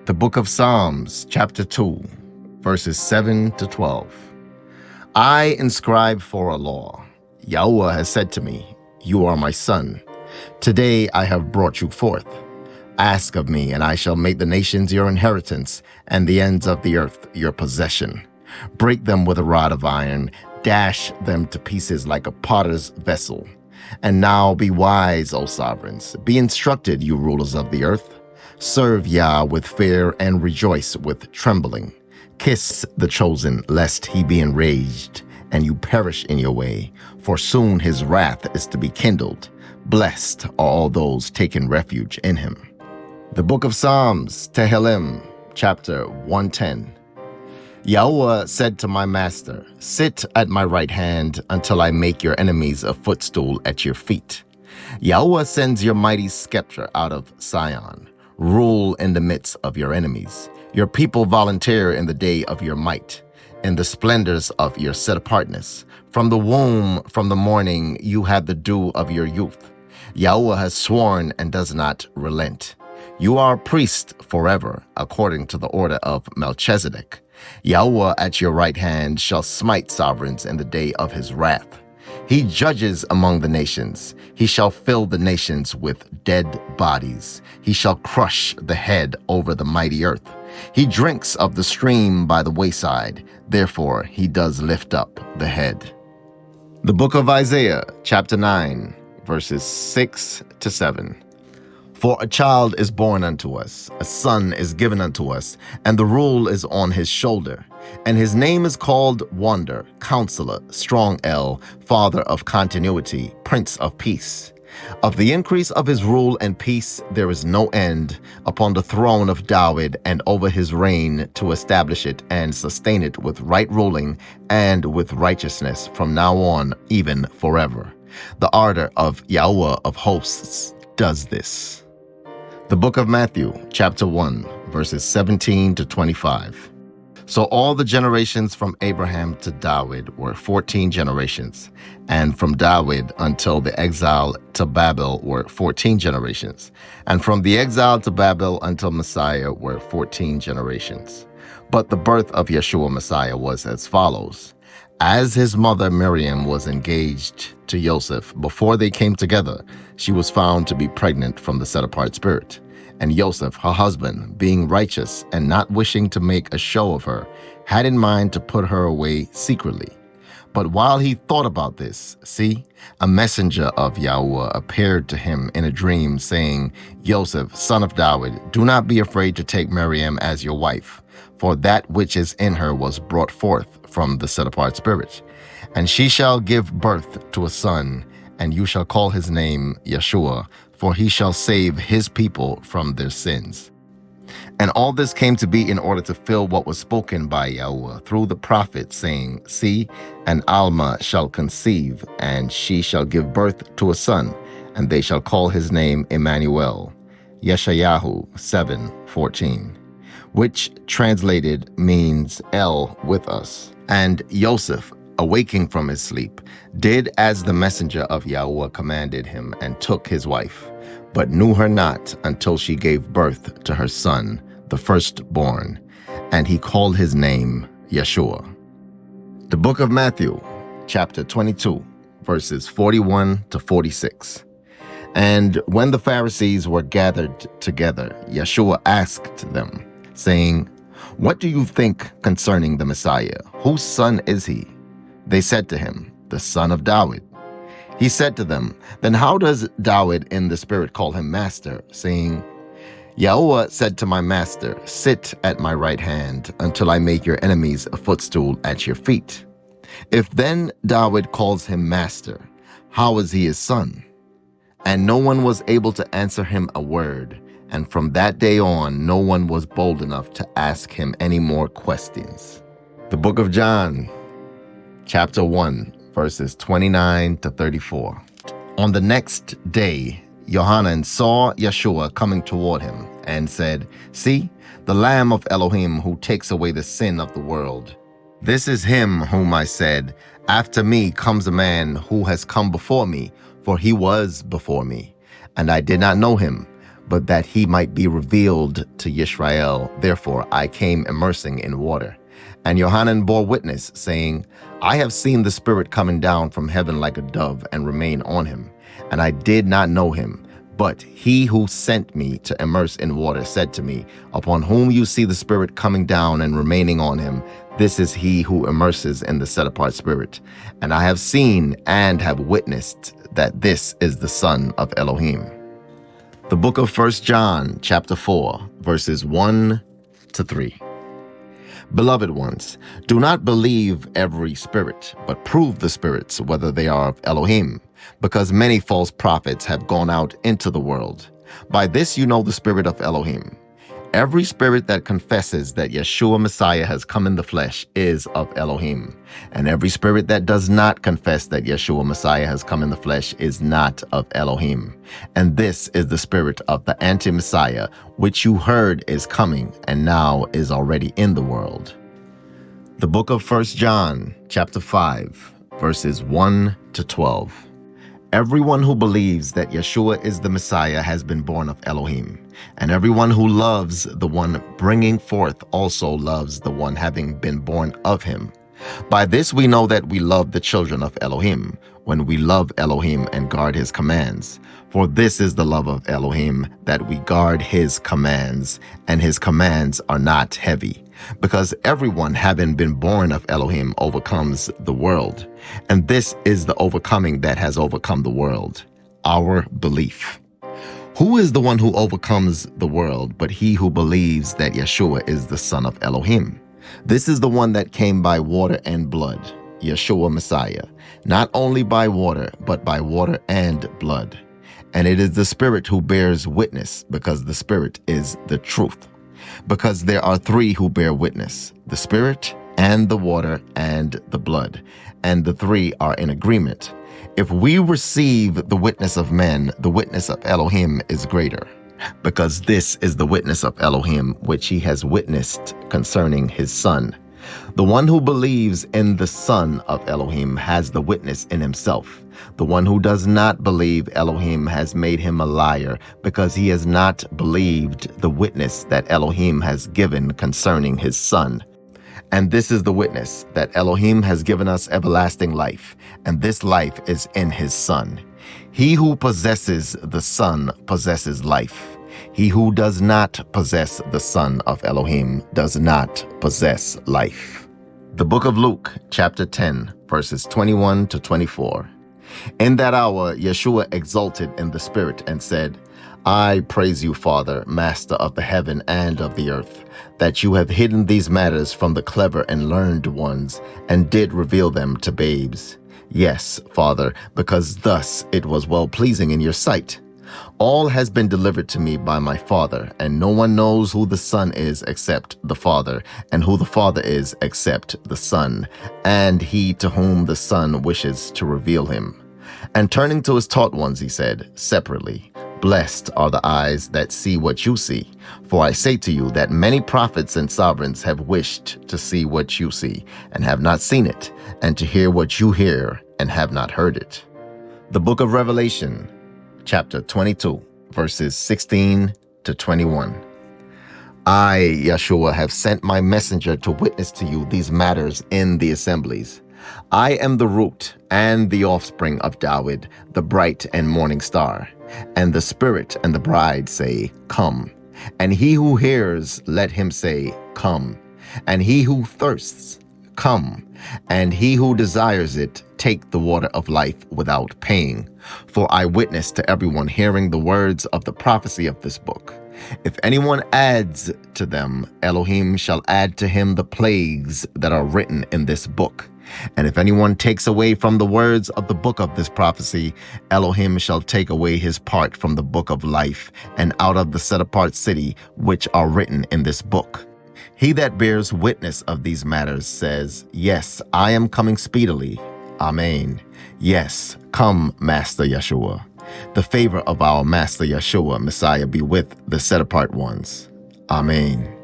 The book of Psalms, chapter 2, verses 7 to 12. I inscribe for a law. YAHUAH has said to me, "You are my son. Today I have brought you forth. Ask of me, and I shall make the nations your inheritance, and the ends of the earth your possession. Break them with a rod of iron, dash them to pieces like a potter's vessel. And now be wise, O sovereigns. Be instructed, you rulers of the earth. Serve Yah with fear and rejoice with trembling. Kiss the chosen, lest he be enraged, and you perish in your way, for soon his wrath is to be kindled. Blessed are all those taking refuge in him." The book of Psalms, Tehillim, chapter 110. YAHUAH said to my master, "Sit at my right hand until I make your enemies a footstool at your feet." YAHUAH sends your mighty scepter out of Sion. Rule in the midst of your enemies. Your people volunteer in the day of your might, in the splendors of your set-apartness. From the womb, from the morning, you had the dew of your youth. YAHUAH has sworn and does not relent. You are a priest forever, according to the order of Melchizedek. YAHUAH at your right hand shall smite sovereigns in the day of his wrath. He judges among the nations. He shall fill the nations with dead bodies. He shall crush the head over the mighty earth. He drinks of the stream by the wayside. Therefore, he does lift up the head. The book of Isaiah, chapter 9, verses 6 to 7. For a child is born unto us, a son is given unto us, and the rule is on his shoulder. And his name is called Wonder, Counselor, Strong El, Father of Continuity, Prince of Peace. Of the increase of his rule and peace there is no end, upon the throne of David and over his reign, to establish it and sustain it with right ruling and with righteousness from now on, even forever. The ardor of YAHUAH of hosts does this. The book of Matthew, chapter 1, verses 17 to 25. So all the generations from Abraham to David were 14 generations, and from David until the exile to Babel were 14 generations, and from the exile to Babel until Messiah were 14 generations. But the birth of Yeshua Messiah was as follows. As his mother Miriam was engaged to Joseph, before they came together, she was found to be pregnant from the set-apart spirit. And Joseph, her husband, being righteous and not wishing to make a show of her, had in mind to put her away secretly. But while he thought about this, see, a messenger of YAHUAH appeared to him in a dream, saying, "Joseph, son of David, do not be afraid to take Miriam as your wife, for that which is in her was brought forth from the set-apart spirit. And she shall give birth to a son, and you shall call his name Yeshua, for he shall save his people from their sins." And all this came to be in order to fill what was spoken by YAHUAH through the prophet, saying, "See, an Alma shall conceive, and she shall give birth to a son, and they shall call his name Emmanuel." Yeshayahu 7:14, which translated means El with us. And Joseph, awaking from his sleep, did as the messenger of YAHUAH commanded him, and took his wife, but knew her not until she gave birth to her son, the firstborn, and he called his name Yeshua. The book of Matthew, chapter 22, verses 41 to 46. And when the Pharisees were gathered together, Yeshua asked them, saying, "What do you think concerning the Messiah? Whose son is he?" They said to him, "The son of David." He said to them, "Then how does David in the spirit call him master, saying, YAHUAH said to my master, sit at my right hand until I make your enemies a footstool at your feet? If then David calls him master, how is he his son?" And no one was able to answer him a word. And from that day on, no one was bold enough to ask him any more questions. The book of John, chapter 1, verses 29 to 34. On the next day, Yohanan saw Yeshua coming toward him and said, "See, the Lamb of Elohim who takes away the sin of the world. This is him whom I said, after me comes a man who has come before me, for he was before me, and I did not know him. but that he might be revealed to Yahshar'el. Therefore I came immersing in water. And Yohanan bore witness, saying, I have seen the Spirit coming down from heaven like a dove and remain on him. And I did not know him. But he who sent me to immerse in water said to me, Upon whom you see the Spirit coming down and remaining on him, this is he who immerses in the set-apart Spirit. And I have seen and have witnessed that this is the Son of Elohim. The book of 1 John, chapter 4, verses 1 to 3. Beloved ones, do not believe every spirit, but prove the spirits whether they are of Elohim, because many false prophets have gone out into the world. By this you know the spirit of Elohim. Every spirit that confesses that Yahshua Messiah has come in the flesh is of Elohim, and every spirit that does not confess that Yahshua Messiah has come in the flesh is not of Elohim. And this is the spirit of the anti-Messiah, which you heard is coming and now is already in the world. The book of 1 John, chapter 5, verses 1 to 12. Everyone who believes that Yahshua is the Messiah has been born of Elohim, and everyone who loves the one bringing forth also loves the one having been born of him. By this we know that we love the children of Elohim, when we love Elohim and guard his commands. For this is the love of Elohim, that we guard his commands, and his commands are not heavy. Because everyone having been born of Elohim overcomes the world. And this is the overcoming that has overcome the world, our belief. Who is the one who overcomes the world but he who believes that Yahshua is the Son of Elohim? This is the one that came by water and blood, Yahshua Messiah, not only by water, but by water and blood. And it is the Spirit who bears witness, because the Spirit is the truth. Because there are three who bear witness, the Spirit and the water and the blood, and the three are in agreement. If we receive the witness of men, the witness of Elohim is greater, because this is the witness of Elohim which he has witnessed concerning his Son. The one who believes in the Son of Elohim has the witness in himself. The one who does not believe Elohim has made him a liar, because he has not believed the witness that Elohim has given concerning his Son. And this is the witness, that Elohim has given us everlasting life, and this life is in his Son. He who possesses the Son possesses life. He who does not possess the Son of Elohim does not possess life. The book of Luke, chapter 10, verses 21 to 24. In that hour, Yahshua exulted in the Spirit and said, I praise you, Father, Master of the heaven and of the earth, that you have hidden these matters from the clever and learned ones, and did reveal them to babes. Yes, Father, because thus it was well-pleasing in your sight. All has been delivered to me by my Father, and no one knows who the Son is except the Father, and who the Father is except the Son, and he to whom the Son wishes to reveal him. And turning to his taught ones, he said, separately, Blessed are the eyes that see what you see. For I say to you that many prophets and sovereigns have wished to see what you see, and have not seen it, and to hear what you hear, and have not heard it. The book of Revelation, chapter 22, verses 16 to 21. I, Yahshua, have sent my messenger to witness to you these matters in the assemblies. I am the root and the offspring of David, the bright and morning star. And the Spirit and the bride say, Come. And he who hears, let him say, Come. And he who thirsts, Come. And he who desires it, take the water of life without paying. For I witness to everyone hearing the words of the prophecy of this book. If anyone adds to them, Elohim shall add to him the plagues that are written in this book. And if anyone takes away from the words of the book of this prophecy, Elohim shall take away his part from the book of life and out of the set-apart city which are written in this book. He that bears witness of these matters says, Yes, I am coming speedily. Amen. Yes, come, Master Yahshua. The favor of our Master Yahshua Messiah be with the set-apart ones. Amen.